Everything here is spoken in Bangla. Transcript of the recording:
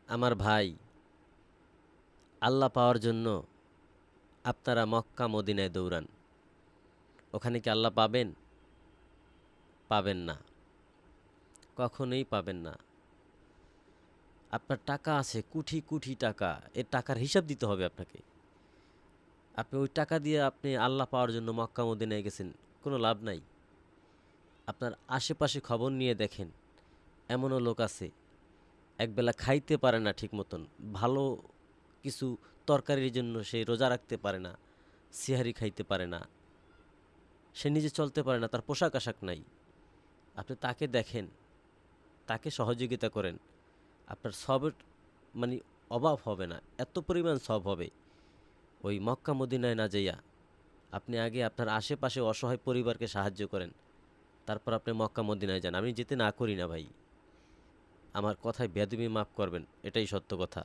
আমার ভাই, আল্লাহ পাওয়ার জন্য আপনারা মক্কা মদিনায় দৌড়ান। ওখানে কি আল্লাহ পাবেন? পাবেন না, কখনোই পাবেন না। আপনার টাকা আছে কোটি কোটি টাকা, এর টাকার হিসাব দিতে হবে আপনাকে। আপনি ওই টাকা দিয়ে আপনি আল্লাহ পাওয়ার জন্য মক্কা মদিনায় গেছেন, কোনো লাভ নাই। আপনার আশেপাশে খবর নিয়ে দেখেন, এমনও লোক আছে একবেলা খাইতে পারে না ঠিক মতন, ভালো কিছু তরকারির জন্য সে রোজা রাখতে পারে না, সিহারি খাইতে পারে না, সে নিজে চলতে পারে না, তার পোশাক আশাক নাই। আপনি তাকে দেখেন, তাকে সহযোগিতা করেন, আপনার সবের মানে অভাব হবে না, এত পরিমাণ সব হবে। ওই মক্কা মদিনায় না যাইয়া আপনি আগে আপনার আশেপাশে অসহায় পরিবারকে সাহায্য করেন, তারপর আপনি মক্কা মদিনায় যান। আমি যেতে না করি না ভাই, আমার কথায় বেয়াদবি মাফ করবেন, এটাই সত্য কথা।